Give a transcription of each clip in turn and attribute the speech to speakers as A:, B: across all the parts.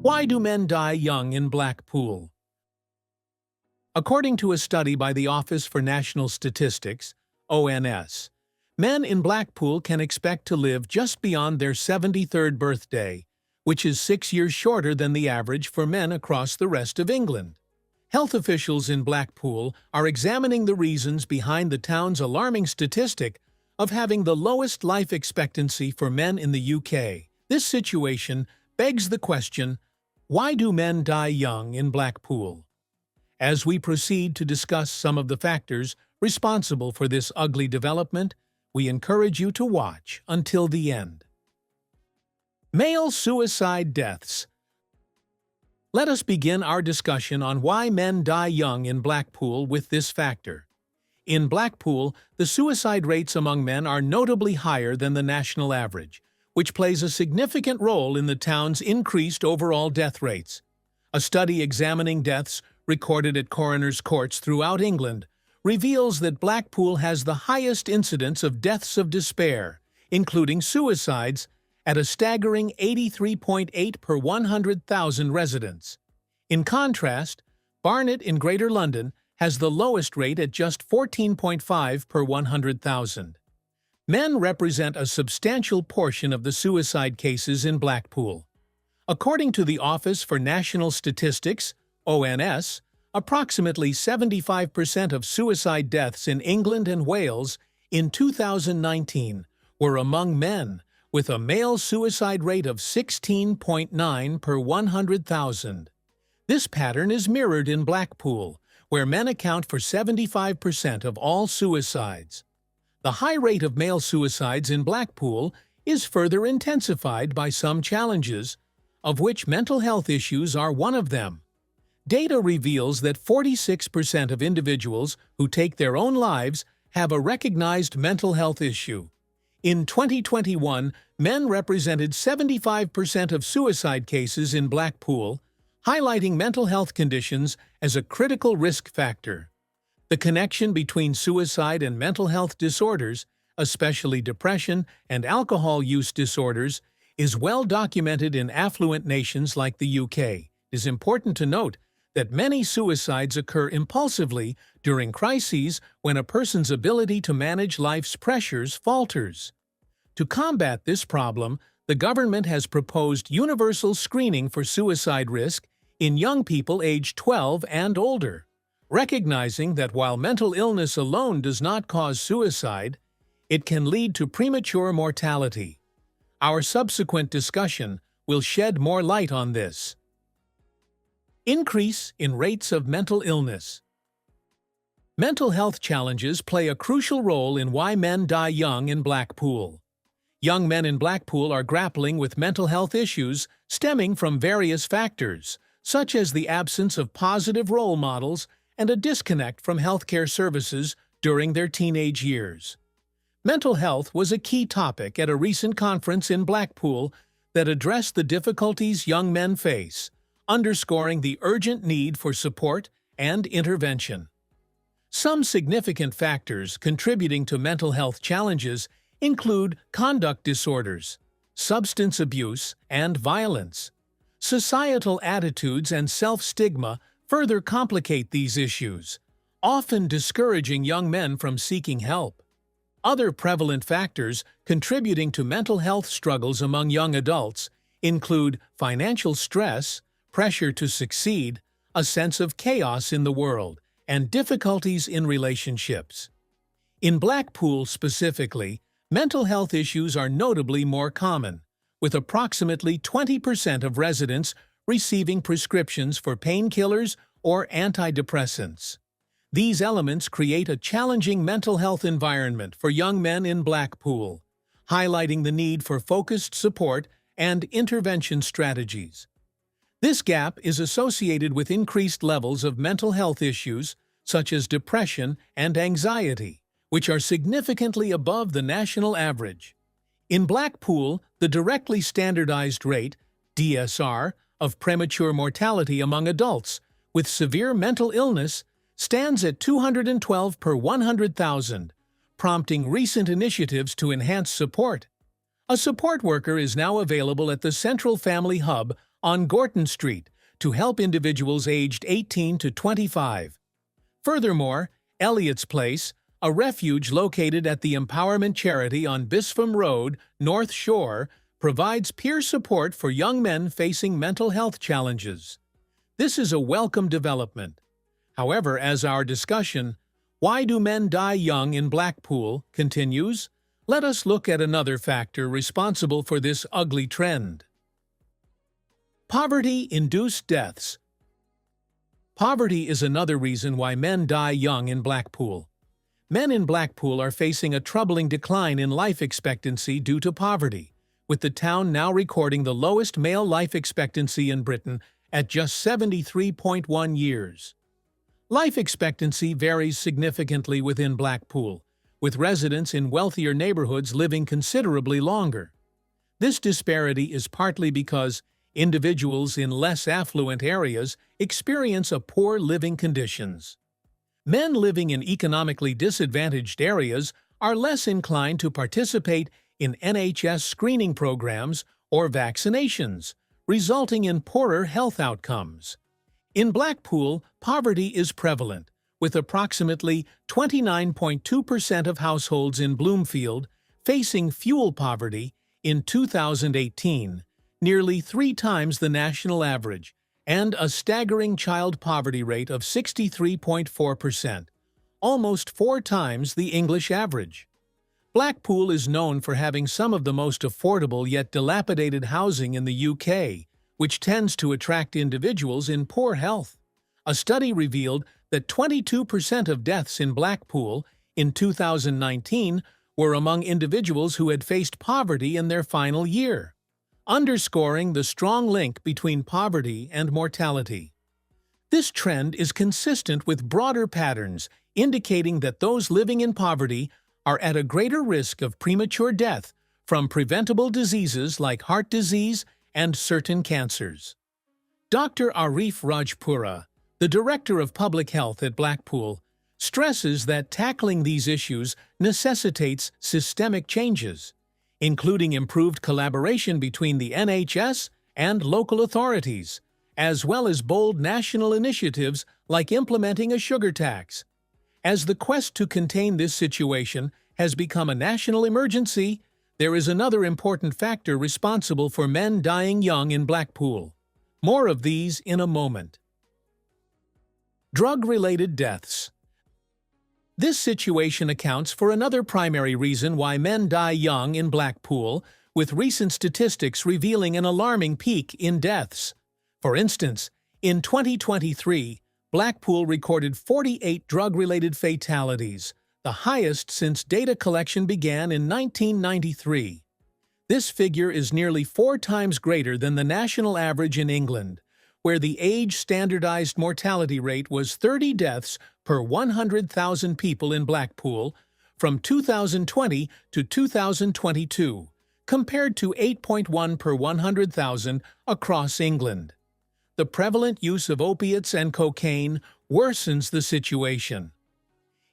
A: Why do men die young in Blackpool? According to a study by the Office for National Statistics, ONS, men in Blackpool can expect to live just beyond their 73rd birthday, which is 6 years shorter than the average for men across the rest of England. Health officials in Blackpool are examining the reasons behind the town's alarming statistic of having the lowest life expectancy for men in the UK. This situation begs the question, why do men die young in Blackpool? As we proceed to discuss some of the factors responsible for this ugly development, we encourage you to watch until the end. Male suicide deaths. Let us begin our discussion on why men die young in Blackpool with this factor. In Blackpool, the suicide rates among men are notably higher than the national average, which plays a significant role in the town's increased overall death rates. A study examining deaths recorded at coroners' courts throughout England reveals that Blackpool has the highest incidence of deaths of despair, including suicides, at a staggering 83.8 per 100,000 residents. In contrast, Barnet in Greater London has the lowest rate at just 14.5 per 100,000. Men represent a substantial portion of the suicide cases in Blackpool. According to the Office for National Statistics, ONS, approximately 75% of suicide deaths in England and Wales in 2019 were among men, with a male suicide rate of 16.9 per 100,000. This pattern is mirrored in Blackpool, where men account for 75% of all suicides. The high rate of male suicides in Blackpool is further intensified by some challenges, of which mental health issues are one of them. Data reveals that 46% of individuals who take their own lives have a recognized mental health issue. In 2021, men represented 75% of suicide cases in Blackpool, highlighting mental health conditions as a critical risk factor. The connection between suicide and mental health disorders, especially depression and alcohol use disorders, is well documented in affluent nations like the UK. It is important to note that many suicides occur impulsively during crises when a person's ability to manage life's pressures falters. To combat this problem, the government has proposed universal screening for suicide risk in young people aged 12 and older, recognizing that while mental illness alone does not cause suicide, it can lead to premature mortality. Our subsequent discussion will shed more light on this. Increase in rates of mental illness. Mental health challenges play a crucial role in why men die young in Blackpool. Young men in Blackpool are grappling with mental health issues stemming from various factors, such as the absence of positive role models and a disconnect from healthcare services during their teenage years. Mental health was a key topic at a recent conference in Blackpool that addressed the difficulties young men face, underscoring the urgent need for support and intervention. Some significant factors contributing to mental health challenges include conduct disorders, substance abuse, and violence. Societal attitudes and self-stigma further complicate these issues, often discouraging young men from seeking help. Other prevalent factors contributing to mental health struggles among young adults include financial stress, pressure to succeed, a sense of chaos in the world, and difficulties in relationships. In Blackpool specifically, mental health issues are notably more common, with approximately 20% of residents receiving prescriptions for painkillers or antidepressants. These elements create a challenging mental health environment for young men in Blackpool, highlighting the need for focused support and intervention strategies. This gap is associated with increased levels of mental health issues such as depression and anxiety, which are significantly above the national average. In Blackpool, the directly standardized rate, DSR, of premature mortality among adults with severe mental illness stands at 212 per 100,000, prompting recent initiatives to enhance support. A support worker is now available at the Central Family Hub on Gorton Street to help individuals aged 18 to 25. Furthermore, Elliot's Place, a refuge located at the Empowerment Charity on Bispham Road, North Shore, provides peer support for young men facing mental health challenges. This is a welcome development. However, as our discussion, "Why do men die young in Blackpool?" continues, let us look at another factor responsible for this ugly trend. Poverty-induced deaths. Poverty is another reason why men die young in Blackpool. Men in Blackpool are facing a troubling decline in life expectancy due to poverty, with the town now recording the lowest male life expectancy in Britain at just 73.1 years. Life expectancy varies significantly within Blackpool, with residents in wealthier neighborhoods living considerably longer. This disparity is partly because individuals in less affluent areas experience a poor living conditions. Men living in economically disadvantaged areas are less inclined to participate in NHS screening programs or vaccinations, resulting in poorer health outcomes. In Blackpool, poverty is prevalent, with approximately 29.2% of households in Bloomfield facing fuel poverty in 2018, nearly 3 times the national average, and a staggering child poverty rate of 63.4%, almost 4 times the English average. Blackpool is known for having some of the most affordable yet dilapidated housing in the UK, which tends to attract individuals in poor health. A study revealed that 22% of deaths in Blackpool in 2019 were among individuals who had faced poverty in their final year, underscoring the strong link between poverty and mortality. This trend is consistent with broader patterns indicating that those living in poverty are at a greater risk of premature death from preventable diseases like heart disease and certain cancers. Dr. Arif Rajpura, the Director of Public Health at Blackpool, stresses that tackling these issues necessitates systemic changes, including improved collaboration between the NHS and local authorities, as well as bold national initiatives like implementing a sugar tax. As the quest to contain this situation has become a national emergency, there is another important factor responsible for men dying young in Blackpool. More of these in a moment. Drug-related deaths. This situation accounts for another primary reason why men die young in Blackpool, with recent statistics revealing an alarming peak in deaths. For instance, in 2023, Blackpool recorded 48 drug-related fatalities, the highest since data collection began in 1993. This figure is nearly 4 times greater than the national average in England, where the age-standardized mortality rate was 30 deaths per 100,000 people in Blackpool from 2020 to 2022, compared to 8.1 per 100,000 across England. The prevalent use of opiates and cocaine worsens the situation.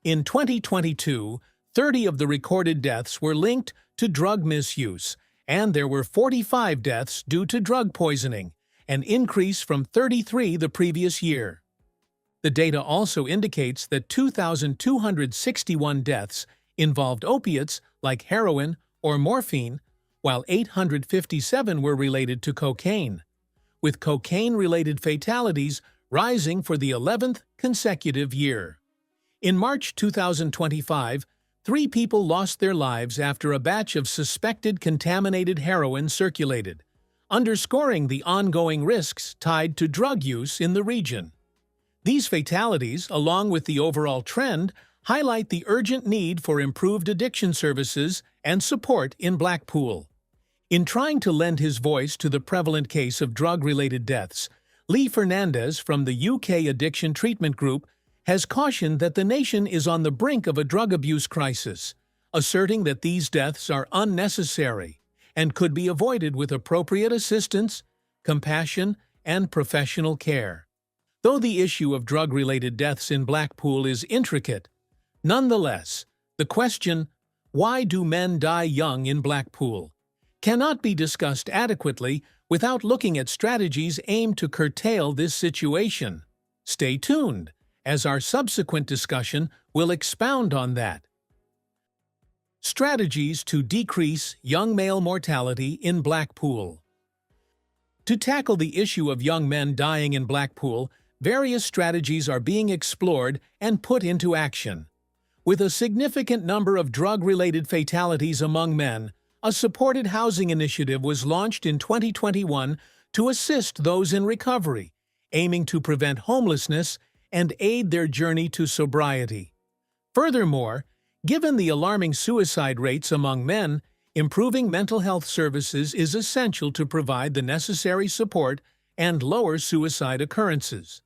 A: In 2022, 30 of the recorded deaths were linked to drug misuse, and there were 45 deaths due to drug poisoning, an increase from 33 the previous year. The data also indicates that 2,261 deaths involved opiates like heroin or morphine, while 857 were related to cocaine, with cocaine-related fatalities rising for the 11th consecutive year. In March 2025, 3 people lost their lives after a batch of suspected contaminated heroin circulated, underscoring the ongoing risks tied to drug use in the region. These fatalities, along with the overall trend, highlight the urgent need for improved addiction services and support in Blackpool. In trying to lend his voice to the prevalent case of drug-related deaths, Lee Fernandez from the UK Addiction Treatment Group has cautioned that the nation is on the brink of a drug abuse crisis, asserting that these deaths are unnecessary and could be avoided with appropriate assistance, compassion, and professional care. Though the issue of drug-related deaths in Blackpool is intricate, nonetheless, the question, "Why do men die young in Blackpool?" cannot be discussed adequately without looking at strategies aimed to curtail this situation. Stay tuned, as our subsequent discussion will expound on that. Strategies to decrease young male mortality in Blackpool. To tackle the issue of young men dying in Blackpool, various strategies are being explored and put into action. With a significant number of drug-related fatalities among men, a supported housing initiative was launched in 2021 to assist those in recovery, aiming to prevent homelessness and aid their journey to sobriety. Furthermore, given the alarming suicide rates among men, improving mental health services is essential to provide the necessary support and lower suicide occurrences.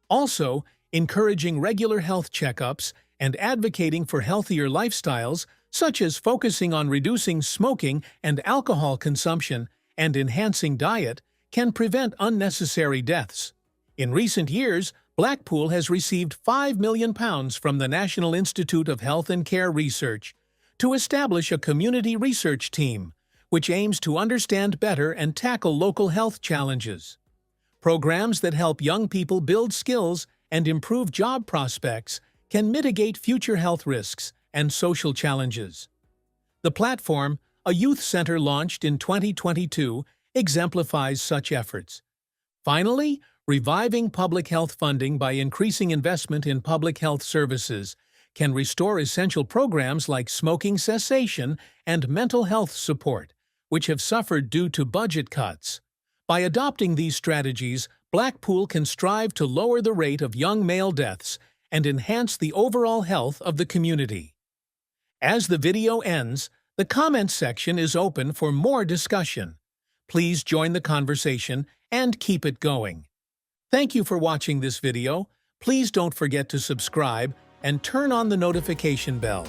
A: Also, encouraging regular health checkups and advocating for healthier lifestyles, such as focusing on reducing smoking and alcohol consumption and enhancing diet, can prevent unnecessary deaths. In recent years, Blackpool has received £5 million from the National Institute of Health and Care Research to establish a community research team, which aims to understand better and tackle local health challenges. Programs that help young people build skills and improve job prospects can mitigate future health risks and social challenges. The platform, a youth center launched in 2022, exemplifies such efforts. Finally, reviving public health funding by increasing investment in public health services can restore essential programs like smoking cessation and mental health support, which have suffered due to budget cuts. By adopting these strategies, Blackpool can strive to lower the rate of young male deaths and enhance the overall health of the community. As the video ends, the comments section is open for more discussion. Please join the conversation and keep it going. Thank you for watching this video. Please don't forget to subscribe and turn on the notification bell.